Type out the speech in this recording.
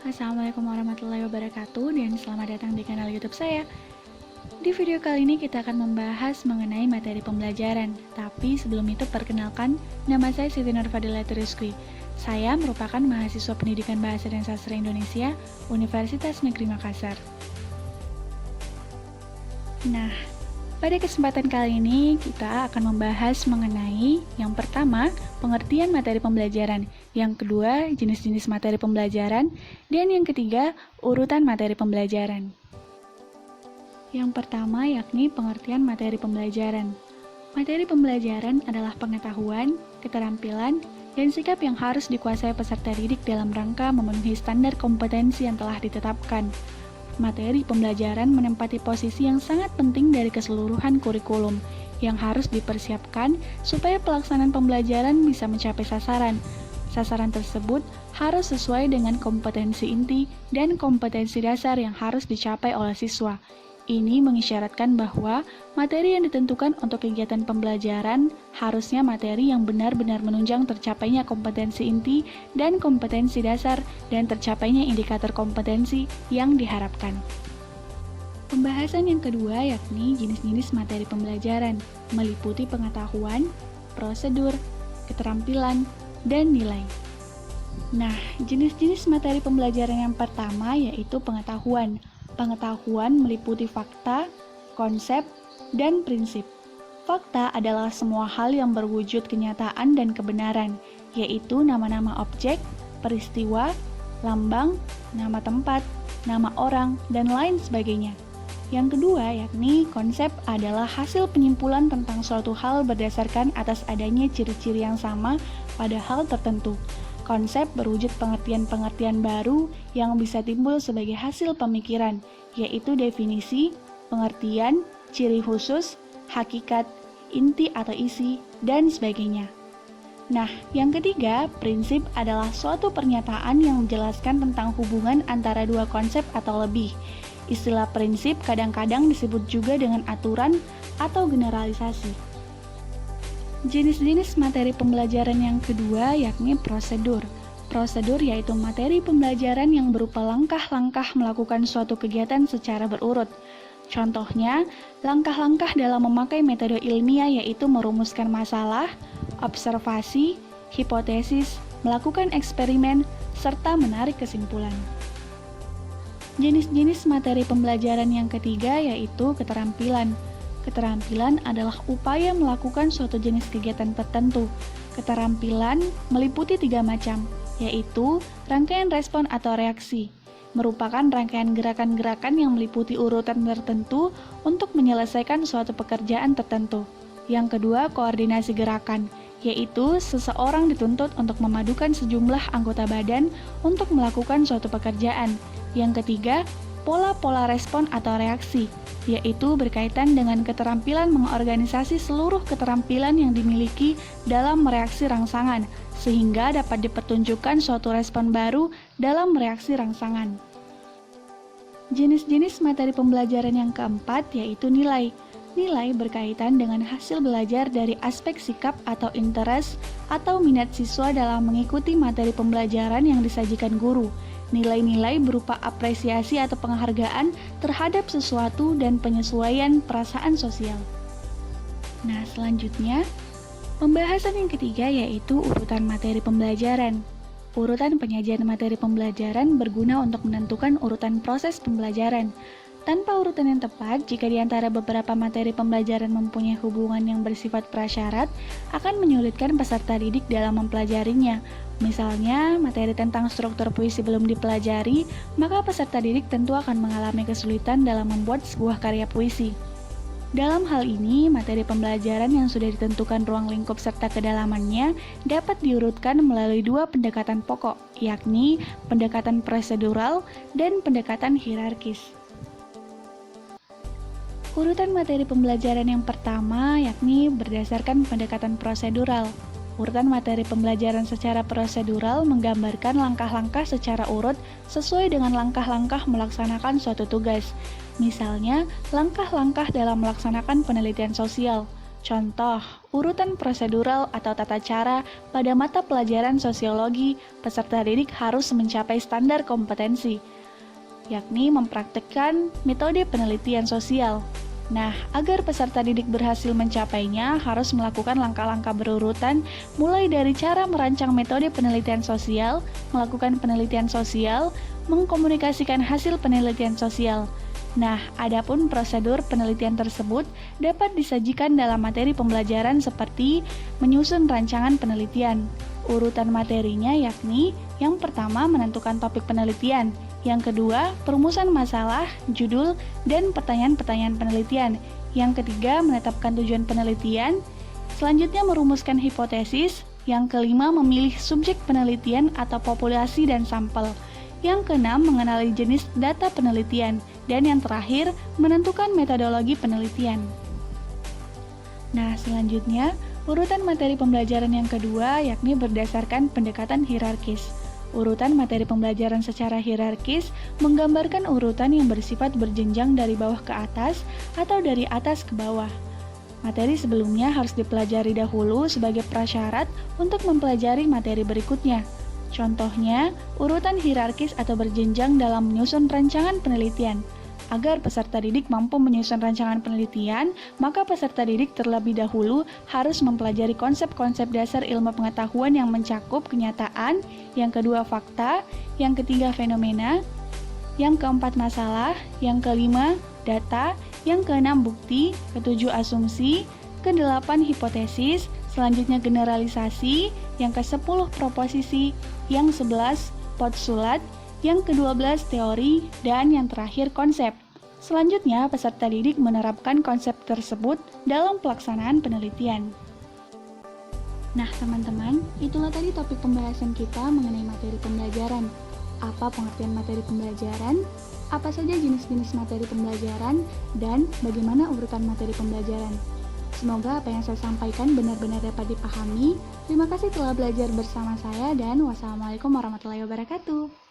Assalamualaikum warahmatullahi wabarakatuh dan selamat datang di kanal YouTube saya. Di video kali ini kita akan membahas mengenai materi pembelajaran. Tapi sebelum itu perkenalkan, nama saya Siti Nurfadila Rizky. Saya merupakan mahasiswa Pendidikan Bahasa dan Sastra Indonesia, Universitas Negeri Makassar. Nah, pada kesempatan kali ini kita akan membahas mengenai yang pertama, pengertian materi pembelajaran, yang kedua, jenis-jenis materi pembelajaran, dan yang ketiga, urutan materi pembelajaran. Yang pertama yakni pengertian materi pembelajaran. Materi pembelajaran adalah pengetahuan, keterampilan, dan sikap yang harus dikuasai peserta didik dalam rangka memenuhi standar kompetensi yang telah ditetapkan. Materi pembelajaran menempati posisi yang sangat penting dari keseluruhan kurikulum yang harus dipersiapkan supaya pelaksanaan pembelajaran bisa mencapai sasaran. Sasaran tersebut harus sesuai dengan kompetensi inti dan kompetensi dasar yang harus dicapai oleh siswa. Ini mengisyaratkan bahwa materi yang ditentukan untuk kegiatan pembelajaran harusnya materi yang benar-benar menunjang tercapainya kompetensi inti dan kompetensi dasar dan tercapainya indikator kompetensi yang diharapkan. Pembahasan yang kedua yakni jenis-jenis materi pembelajaran, meliputi pengetahuan, prosedur, keterampilan, dan nilai. Nah, jenis-jenis materi pembelajaran yang pertama yaitu pengetahuan. Pengetahuan meliputi fakta, konsep, dan prinsip. Fakta adalah semua hal yang berwujud kenyataan dan kebenaran, yaitu nama-nama objek, peristiwa, lambang, nama tempat, nama orang, dan lain sebagainya. Yang kedua, yakni konsep adalah hasil penyimpulan tentang suatu hal berdasarkan atas adanya ciri-ciri yang sama pada hal tertentu. Konsep berwujud pengertian-pengertian baru yang bisa timbul sebagai hasil pemikiran, yaitu definisi, pengertian, ciri khusus, hakikat, inti atau isi, dan sebagainya. Nah, yang ketiga, prinsip adalah suatu pernyataan yang menjelaskan tentang hubungan antara dua konsep atau lebih. Istilah prinsip kadang-kadang disebut juga dengan aturan atau generalisasi. Jenis-jenis materi pembelajaran yang kedua yakni prosedur. Prosedur yaitu materi pembelajaran yang berupa langkah-langkah melakukan suatu kegiatan secara berurut. Contohnya, langkah-langkah dalam memakai metode ilmiah yaitu merumuskan masalah, observasi, hipotesis, melakukan eksperimen, serta menarik kesimpulan. Jenis-jenis materi pembelajaran yang ketiga yaitu keterampilan. Keterampilan adalah upaya melakukan suatu jenis kegiatan tertentu. Keterampilan meliputi 3 macam, yaitu rangkaian respon atau reaksi, merupakan rangkaian gerakan-gerakan yang meliputi urutan tertentu untuk menyelesaikan suatu pekerjaan tertentu. Yang kedua, koordinasi gerakan, yaitu seseorang dituntut untuk memadukan sejumlah anggota badan untuk melakukan suatu pekerjaan. Yang ketiga, pola-pola respon atau reaksi, yaitu berkaitan dengan keterampilan mengorganisasi seluruh keterampilan yang dimiliki dalam mereaksi rangsangan, sehingga dapat dipertunjukkan suatu respon baru dalam mereaksi rangsangan. Jenis-jenis materi pembelajaran yang keempat yaitu nilai. Nilai berkaitan dengan hasil belajar dari aspek sikap atau interest atau minat siswa dalam mengikuti materi pembelajaran yang disajikan guru. Nilai-nilai berupa apresiasi atau penghargaan terhadap sesuatu dan penyesuaian perasaan sosial. Nah, selanjutnya, pembahasan yang ketiga yaitu urutan materi pembelajaran. Urutan penyajian materi pembelajaran berguna untuk menentukan urutan proses pembelajaran. Tanpa urutan yang tepat, jika di antara beberapa materi pembelajaran mempunyai hubungan yang bersifat prasyarat, akan menyulitkan peserta didik dalam mempelajarinya. Misalnya, materi tentang struktur puisi belum dipelajari, maka peserta didik tentu akan mengalami kesulitan dalam membuat sebuah karya puisi. Dalam hal ini, materi pembelajaran yang sudah ditentukan ruang lingkup serta kedalamannya dapat diurutkan melalui 2 pendekatan pokok, yakni pendekatan prosedural dan pendekatan hierarkis. Urutan materi pembelajaran yang pertama yakni berdasarkan pendekatan prosedural. Urutan materi pembelajaran secara prosedural menggambarkan langkah-langkah secara urut sesuai dengan langkah-langkah melaksanakan suatu tugas. Misalnya, langkah-langkah dalam melaksanakan penelitian sosial. Contoh, urutan prosedural atau tata cara pada mata pelajaran sosiologi, peserta didik harus mencapai standar kompetensi, yakni mempraktikkan metode penelitian sosial. Nah, agar peserta didik berhasil mencapainya, harus melakukan langkah-langkah berurutan, mulai dari cara merancang metode penelitian sosial, melakukan penelitian sosial, mengkomunikasikan hasil penelitian sosial. Nah, adapun prosedur penelitian tersebut dapat disajikan dalam materi pembelajaran seperti menyusun rancangan penelitian. Urutan materinya yakni yang pertama menentukan topik penelitian, yang kedua perumusan masalah, judul, dan pertanyaan-pertanyaan penelitian, yang ketiga menetapkan tujuan penelitian, selanjutnya merumuskan hipotesis, yang kelima memilih subjek penelitian atau populasi dan sampel, yang keenam mengenali jenis data penelitian, dan yang terakhir menentukan metodologi penelitian. Nah, selanjutnya urutan materi pembelajaran yang kedua yakni berdasarkan pendekatan hierarkis. Urutan materi pembelajaran secara hierarkis menggambarkan urutan yang bersifat berjenjang dari bawah ke atas atau dari atas ke bawah. Materi sebelumnya harus dipelajari dahulu sebagai prasyarat untuk mempelajari materi berikutnya. Contohnya, urutan hierarkis atau berjenjang dalam menyusun rancangan penelitian. Agar peserta didik mampu menyusun rancangan penelitian, maka peserta didik terlebih dahulu harus mempelajari konsep-konsep dasar ilmu pengetahuan yang mencakup kenyataan, yang kedua fakta, yang ketiga fenomena, yang keempat masalah, yang kelima data, yang keenam bukti, ketujuh asumsi, kedelapan hipotesis, selanjutnya generalisasi, yang ke-10 proposisi, yang 11 postulat, yang ke-12 teori, dan yang terakhir konsep. Selanjutnya, peserta didik menerapkan konsep tersebut dalam pelaksanaan penelitian. Nah, teman-teman, itulah tadi topik pembahasan kita mengenai materi pembelajaran. Apa pengertian materi pembelajaran? Apa saja jenis-jenis materi pembelajaran? Dan bagaimana urutan materi pembelajaran? Semoga apa yang saya sampaikan benar-benar dapat dipahami. Terima kasih telah belajar bersama saya dan wassalamualaikum warahmatullahi wabarakatuh.